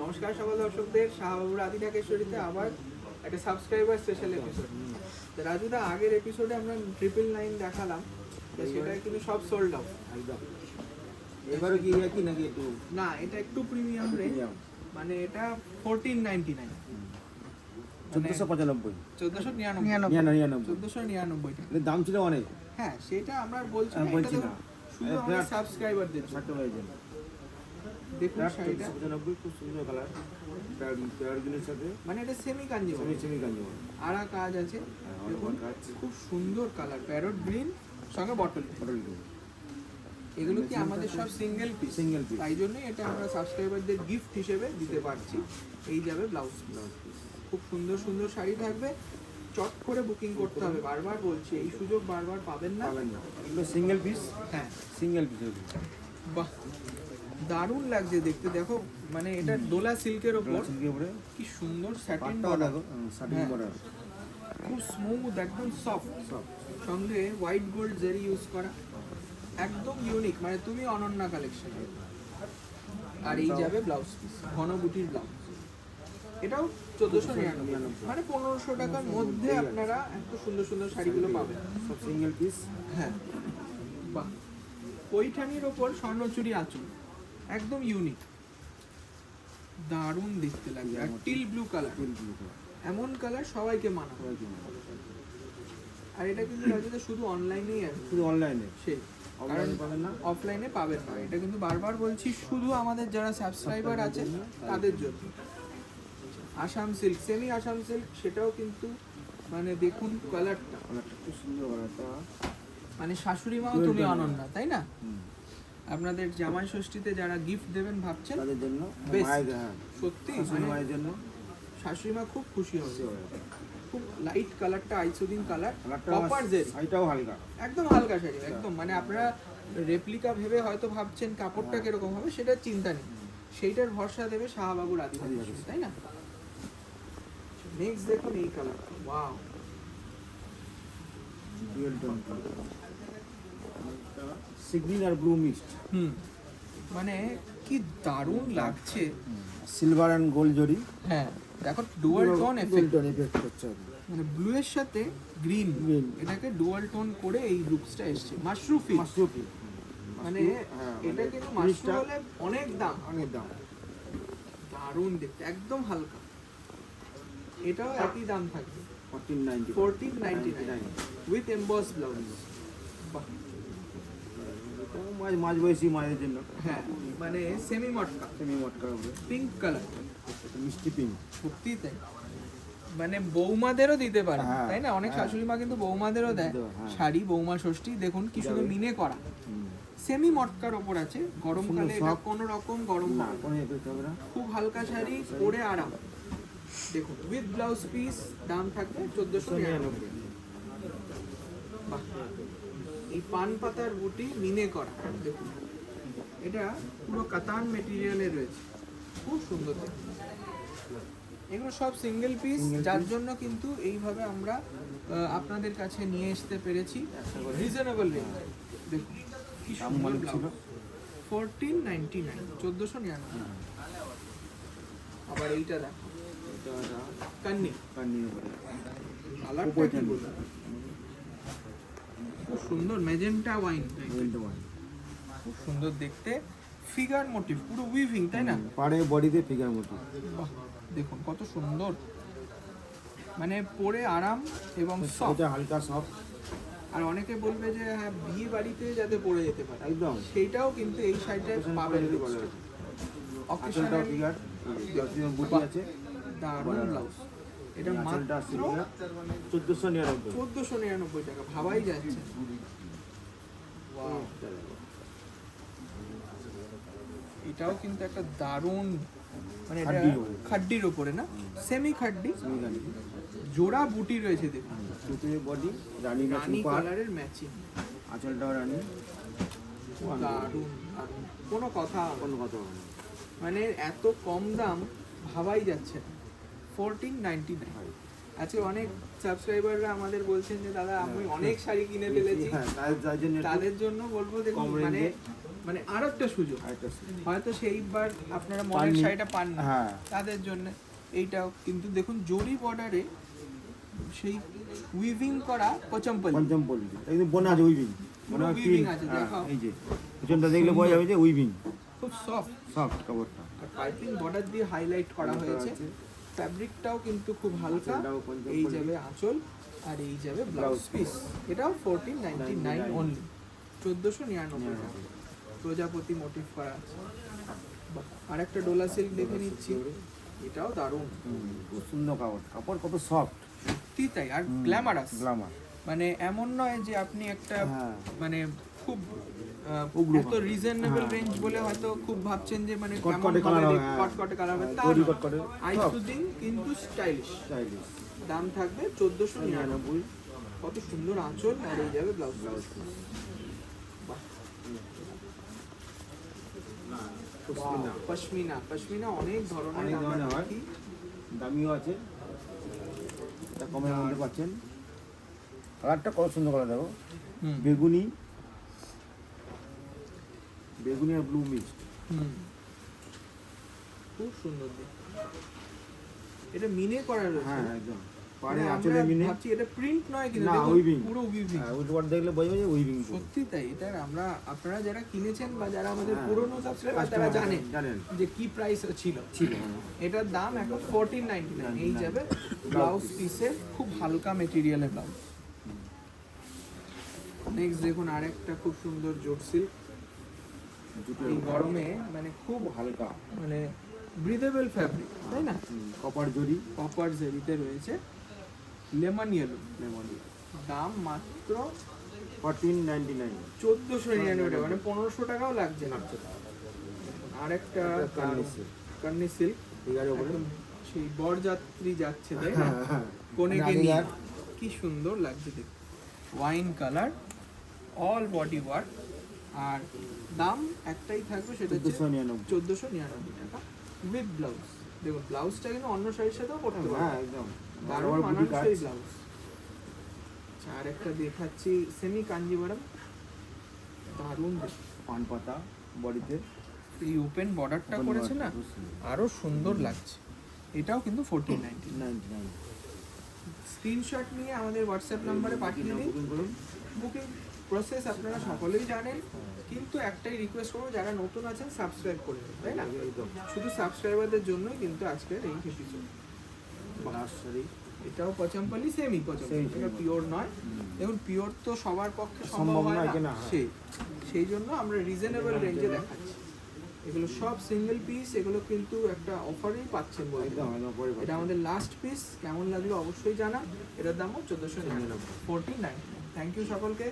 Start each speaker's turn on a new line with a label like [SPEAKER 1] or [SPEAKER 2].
[SPEAKER 1] নমস্কার সকল দর্শকদের, শাহবাবুর আদি ঢাকেশ্বরীতে আবার একটা সাবস্ক্রাইবার স্পেশাল এপিসোড। রাজুদা, আগের এপিসোডে আমরা 999 দেখালাম, সেটা কিন্তু সব সোল্ড আউট
[SPEAKER 2] একদম। এবারে কি একই নাকি একটু?
[SPEAKER 1] না, এটা একটু প্রিমিয়াম রেঞ্জ, মানে এটা 1499,
[SPEAKER 2] 1495
[SPEAKER 1] 1499 টাকা।
[SPEAKER 2] এর দাম ছিল অনেক।
[SPEAKER 1] হ্যাঁ, সেটা আমরা বলছি
[SPEAKER 2] আমি
[SPEAKER 1] না,
[SPEAKER 2] বলছি
[SPEAKER 1] এটা তো
[SPEAKER 2] না।
[SPEAKER 1] শুধু আমাদের সাবস্ক্রাইবারদের জন্য।
[SPEAKER 2] ষাট টাকায় দেন।
[SPEAKER 1] দেখুন শাড়িটা,
[SPEAKER 2] 1495 খুব সুন্দর কালার। প্যারগুলোর সাথে
[SPEAKER 1] মানে এটা সেমি কাঞ্জিবরম,
[SPEAKER 2] সেমি কাঞ্জিবরম।
[SPEAKER 1] আড়া কাজ আছে, দেখুন খুব সুন্দর কালার, প্যারট গ্রিন সঙ্গে বটল। এগুলো কি আমাদের সব সিঙ্গেল পিস, তাই জন্যই এটা আমরা সাবস্ক্রাইবারদের গিফট হিসেবে দিতে পারছি। এই যাবে ব্লাউজ পিস, খুব সুন্দর সুন্দর শাড়ি থাকবে, চট করে বুকিং করতে হবে। বারবার বলছি, এই সুযোগ বারবার পাবেন না।
[SPEAKER 2] এগুলো সিঙ্গেল পিস।
[SPEAKER 1] হ্যাঁ,
[SPEAKER 2] সিঙ্গেল পিস।
[SPEAKER 1] বাহ, দারুণ লাগছে দেখতে। দেখো, মানে এটা ডোলা সিল্কের ওপর কি সুন্দর স্যাটিন বর্ডার,
[SPEAKER 2] সাটিন বর্ডার,
[SPEAKER 1] খুব স্মুথ, একদম সফট, সঙ্গে হোয়াইট গোল্ড জেরি ইউজ করা, একদম ইউনিক, মানে তুমি অনন্যা কালেকশন। আর এই যাবে ব্লাউজ পিস, ঘন বুটির ব্লাউজ, এটাও 1499, মানে 1500 টাকার মধ্যে আপনারা এত সুন্দর সুন্দর শাড়িগুলো পাবেন,
[SPEAKER 2] সব সিঙ্গেল পিস।
[SPEAKER 1] হ্যাঁ, বাহ, পৈঠানির ওপর স্বর্ণচুরি আঁচল, একদম ইউনিক, দারুণ দেখতে লাগবে। আর টিল ব্লু কালার, এমন কালার সবাইকে মানাবে। আর এটা কিন্তু রাজুতে শুধু অনলাইনেই আছে,
[SPEAKER 2] শুধু অনলাইনে,
[SPEAKER 1] সেই
[SPEAKER 2] অফলাইনে পাবেন না।
[SPEAKER 1] অফলাইনে পাবেন না। এটা কিন্তু বারবার বলছি, শুধু আমাদের যারা সাবস্ক্রাইবার আছে তাদের জন্য। Assam silk, semi Assam silk, সেটাও কিন্তু মানে দেখুন কালারটা,
[SPEAKER 2] খুব সুন্দর কালারটা।
[SPEAKER 1] মানে শাশুড়ি মাও তুমি অনন্যা, তাই না? আপনাদের জামাই ষষ্ঠীতে যারা গিফট দেবেন ভাবছেন,
[SPEAKER 2] তাদের জন্য
[SPEAKER 1] Best.
[SPEAKER 2] মায়ের,
[SPEAKER 1] সত্যি
[SPEAKER 2] শাশুড়ি মায়ের জন্য
[SPEAKER 1] শাশুড়ি মা খুব খুশি হবে। খুব লাইট কালারটা, আইসোডিন কালার,
[SPEAKER 2] কালারটা
[SPEAKER 1] কপার জেরি,
[SPEAKER 2] শাড়িটাও হালকা,
[SPEAKER 1] একদম হালকা শাড়ি, একদম। মানে আপনারা রেপ্লিকা ভেবে হয়তো ভাবছেন কাপড়টা কিরকম হবে, সেটা চিন্তা নেই, সেইটার ভরসা দেবে শাহবাবুর আদি ঢাকেশ্বরী, তাই না? নেক্সট দেখুন এই কালার, ওয়াও,
[SPEAKER 2] ডুয়েল টোন, সিগনিন আর ব্লু মিক্সড।
[SPEAKER 1] মানে কি দারুণ লাগছে।
[SPEAKER 2] সিলভার এন্ড গোল্ড জরি।
[SPEAKER 1] হ্যাঁ, দেখো ডুয়াল টোন এফেক্ট,
[SPEAKER 2] হচ্ছে,
[SPEAKER 1] মানে ব্লু এর সাথে গ্রিন, এটাকে ডুয়াল টোন করে এই লুকসটা এসেছে। মাশরুফি, মানে এটা কিন্তু মাশরুফ হলে অনেক দাম, দারুণ দেখতে, একদম হালকা। এটাও একই দাম থাকবে 1499 উইথ এমবস ব্লাউজ।
[SPEAKER 2] মাঝ বয়সী মায়ের জন্য।
[SPEAKER 1] হ্যাঁ, মানে সেমি মটকা, পিঙ্ক কালার,
[SPEAKER 2] মিষ্টি পিঙ্ক,
[SPEAKER 1] সত্যি তাই। মানে বৌমাদেরও দিতে পারে,
[SPEAKER 2] হ্যাঁ,
[SPEAKER 1] তাই না? অনেক শাশুড়ি মা কিন্তু বৌমাদেরও দেয় শাড়ি, বৌমা ষষ্ঠী। দেখুন কি সুন্দর মিনে করা, সেমি মটকার ওপর আছে। গরমকালে এটা কোনো রকম গরম
[SPEAKER 2] না
[SPEAKER 1] হবে
[SPEAKER 2] কোনো এফেক্ট হবে না।
[SPEAKER 1] খুব হালকা শাড়ি পরে আরাম। দেখুন উইথ ব্লাউজ পিস, দাম থাকবে 1499। বাহ, এই পান পাতার বুটি মিনে করা, দেখুন এটা পুরো কাতান মেটেরিয়ালে রয়েছে, খুব সুন্দর দেখতে। এগুলো সব সিঙ্গেল পিস, যার জন্য কিন্তু এইভাবে আমরা আপনাদের কাছে নিয়ে আসতে পেরেছি রিজনেবল রেঞ্জ। দেখুন কি সুন্দর ছিল, 1499, 1499। আবার এইটা দেখো, কান্নি, কালারটা কি বলবো, খুব সুন্দর, মেজেন্টা ওয়াইন, খুব সুন্দর দেখতে। ফিগার মোটিভ, পুরো উইভিং, তাই না?
[SPEAKER 2] পাড়ে বডিতে ফিগার মোটিভ।
[SPEAKER 1] বাহ, দেখুন কত সুন্দর, মানে পরে আরাম এবং সফট,
[SPEAKER 2] হালকা সফট।
[SPEAKER 1] আর অনেকে বলবে যে হ্যাঁ, বিয়ে বাড়িতে যাতে পরে যেতে পারে,
[SPEAKER 2] একদম
[SPEAKER 1] সেইটাও কিন্তু এই সাইডে পাবেন। অকেশনাল
[SPEAKER 2] ফিগার বুটি আছে,
[SPEAKER 1] দারুণ ব্লাউজ। এটা মাত্র 1499 টাকা, ভাবাই যাচ্ছে। এটাও কিন্তু একটা দারুণ, মানে এটা খাড্ডির উপরে না, সেমি খাড্ডি, জোড়া বুটি রয়েছে। দেখুন
[SPEAKER 2] বডি রানী
[SPEAKER 1] কালারের ম্যাচিং,
[SPEAKER 2] আঁচলটাও রানী,
[SPEAKER 1] দারুণ, কোনো কথা হবে না। মানে এত কম দাম ভাবাই যাচ্ছে না, 1499। আজকে অনেক সাবস্ক্রাইবাররা আমাদের বলছেন যে দাদা আমি অনেক শাড়ি কিনে ফেলেছি, তাদের জন্য বলবো দেখুন, মানে মানে আর একটা সুযোগ,
[SPEAKER 2] আরেকটা
[SPEAKER 1] হয়তো সেইবার আপনারা মনের
[SPEAKER 2] পাননি।
[SPEAKER 1] শাড়িটা পান না,
[SPEAKER 2] হ্যাঁ
[SPEAKER 1] তাদের জন্য এইটাও কিন্তু দেখুন জরি বর্ডারে সেই উইভিং করা পচমপল্লি,
[SPEAKER 2] পঞ্চম পল্লী একদম বোনা আছে উইভিং মনে হয়
[SPEAKER 1] weaving
[SPEAKER 2] print,
[SPEAKER 1] আছে,
[SPEAKER 2] হ্যাঁ,
[SPEAKER 1] দেখাও।
[SPEAKER 2] এই যে পিছনটা দেখলে বোঝা যাবে যে উইভিং
[SPEAKER 1] খুব সফট,
[SPEAKER 2] সফট কাপড়টা
[SPEAKER 1] আর পাইপিং বর্ডার দিয়ে হাইলাইট করা হয়েছে।
[SPEAKER 2] আছে।
[SPEAKER 1] ফ্যাব্রিকটাও কিন্তু খুব হালকা।
[SPEAKER 2] আঁচলটাও পঞ্চম
[SPEAKER 1] এই
[SPEAKER 2] পল্লী।
[SPEAKER 1] যাবে আঁচল আর এই যাবে ব্লাউজ পিস। এটাও 1499 অনলি, 1499 টাকা। প্রজাপতি মোটিভ করা আছে। আর একটা ডোলা সিল্ক দেখে নিচ্ছি, এটাও দারুণ,
[SPEAKER 2] খুব সুন্দর কাপড় কাপড় কত সফট
[SPEAKER 1] সত্যি তাই, আর গ্ল্যামারাস।
[SPEAKER 2] গ্লামার
[SPEAKER 1] মানে এমন নয় যে আপনি একটা
[SPEAKER 2] হ্যাঁ।
[SPEAKER 1] মানে খুব
[SPEAKER 2] উগ্র
[SPEAKER 1] এত রিজনেবল
[SPEAKER 2] হ্যাঁ।
[SPEAKER 1] রেঞ্জ বলে হয়তো খুব ভাবছেন যে মানে কেমন
[SPEAKER 2] কটকটে
[SPEAKER 1] হবে,
[SPEAKER 2] কালার হবে, হ্যাঁ।
[SPEAKER 1] কটকটে কালার হবে, তা
[SPEAKER 2] তৈরি
[SPEAKER 1] নয়।
[SPEAKER 2] কটকটে
[SPEAKER 1] আই
[SPEAKER 2] সব
[SPEAKER 1] সুদিং কিন্তু স্টাইলিশ।
[SPEAKER 2] স্টাইলিশ
[SPEAKER 1] দাম থাকবে 1499।
[SPEAKER 2] 99
[SPEAKER 1] কত সুন্দর আঁচল, আর এই যাবে ব্লাউজ ব্লাউজ।
[SPEAKER 2] পশমিনা।
[SPEAKER 1] পশমিনা, পশমিনা অনেক ধরনের
[SPEAKER 2] অনেক
[SPEAKER 1] আমরা
[SPEAKER 2] ধরনের হয়।
[SPEAKER 1] দেখি।
[SPEAKER 2] দামিও আছে, এটা কমের মধ্যে পাচ্ছেন। কালারটা কত সুন্দর কালার দেখো,
[SPEAKER 1] হুম,
[SPEAKER 2] বেগুনি বেগুনি আর ব্লু মিক্সড।
[SPEAKER 1] হুম, খুব সুন্দর দেখ। এটা মিনে করা রয়েছে।
[SPEAKER 2] হ্যাঁ একদম পাড়ে
[SPEAKER 1] মানে
[SPEAKER 2] আঁচলে
[SPEAKER 1] আমরা
[SPEAKER 2] মিনে।
[SPEAKER 1] ভাবছি এটা প্রিন্ট নয় কিন্তু
[SPEAKER 2] না,
[SPEAKER 1] দেখুন,
[SPEAKER 2] weaving।
[SPEAKER 1] পুরো উইভিং।
[SPEAKER 2] হ্যাঁ ওইটা দেখলে বোঝা যায় উইভিং
[SPEAKER 1] সত্যি তাই, এটা আমরা আপনারা যারা কিনেছেন বা যারা আমাদের
[SPEAKER 2] হ্যাঁ।
[SPEAKER 1] পুরনো সাবস্ক্রাইবার তারা জানেন
[SPEAKER 2] জানেন
[SPEAKER 1] যে কি প্রাইস ছিল।
[SPEAKER 2] ছিল
[SPEAKER 1] এটার দাম এখন 1499। এই যাবে ব্লাউজ পিসের, খুব হালকা মেটেরিয়ালের ব্লাউজ। নেক্সট দেখুন আরেকটা খুব সুন্দর জোট সিল্ক,
[SPEAKER 2] জুটের
[SPEAKER 1] এই গরমে মানে খুব
[SPEAKER 2] হালকা
[SPEAKER 1] মানে ব্রিদেবল ফ্যাব্রিক, তাই না?
[SPEAKER 2] কপার জরি
[SPEAKER 1] কপার জেরিতে রয়েছে, লেমন ইয়েলো।
[SPEAKER 2] লেমন
[SPEAKER 1] দাম মাত্র
[SPEAKER 2] 1499
[SPEAKER 1] 1499 টাকা, মানে 1500 টাকাও লাগছে না। আরেকটা কার্নি সিল্ক, একদম সেই বরযাত্রী যাচ্ছে, তাই না? কোনেকে নিয়ে কি সুন্দর লাগছে দেখতে। Wine colour, all body work, আর দাম একটাই থাকবে, সেটা হচ্ছে
[SPEAKER 2] 1499
[SPEAKER 1] 1499 টাকা উইথ ব্লাউজ। দেখুন ব্লাউজটা কিন্তু অন্য শাড়ির সাথেও পড়তে
[SPEAKER 2] হ্যাঁ
[SPEAKER 1] পারবে,
[SPEAKER 2] একদম
[SPEAKER 1] দারুণ
[SPEAKER 2] বড় বুটি কাজ
[SPEAKER 1] মানানসই ব্লাউজ। আর একটা দেখাচ্ছি সেমি কাঞ্জিভারম, দারুণ দেখতে।
[SPEAKER 2] পান পাতা বডিতে
[SPEAKER 1] এই ওপেন বর্ডারটা করেছে না, আরো সুন্দর লাগছে। এটাও কিন্তু 1499।
[SPEAKER 2] 99
[SPEAKER 1] স্ক্রিনশট নিয়ে আমাদের হোয়াটসঅ্যাপ নাম্বারে পাঠিয়ে দিন।
[SPEAKER 2] বুকিং করুন।
[SPEAKER 1] বুকিং প্রসেস আপনারা সকলেই জানেন, কিন্তু একটাই রিকোয়েস্ট করবো, যারা নতুন আছেন সাবস্ক্রাইব করে নিন, তাই না?
[SPEAKER 2] একদম
[SPEAKER 1] শুধু সাবস্ক্রাইবারদের জন্যই কিন্তু আজকের এই এপিসোড।
[SPEAKER 2] লাস্ট শাড়ি
[SPEAKER 1] এটাও পচমপল্লি, সেমি পচমপল্লি,
[SPEAKER 2] Same,
[SPEAKER 1] এটা পিওর নয়। দেখুন পিওর তো সবার পক্ষে সম্ভব
[SPEAKER 2] সম্ভব
[SPEAKER 1] হয়
[SPEAKER 2] নয়
[SPEAKER 1] না,
[SPEAKER 2] কিনা, হ্যাঁ।
[SPEAKER 1] সেই জন্য আমরা রিজনেবল রেঞ্জে দেখাচ্ছি। এগুলো সব সিঙ্গেল পিস, এগুলো কিন্তু একটা অফারেই পাচ্ছেন বলে।
[SPEAKER 2] একদম একদম পরে
[SPEAKER 1] এটা আমাদের লাস্ট পিস, কেমন লাগলো অবশ্যই জানা। এটার দামও 1499, 49। থ্যাংক ইউ সকলকে।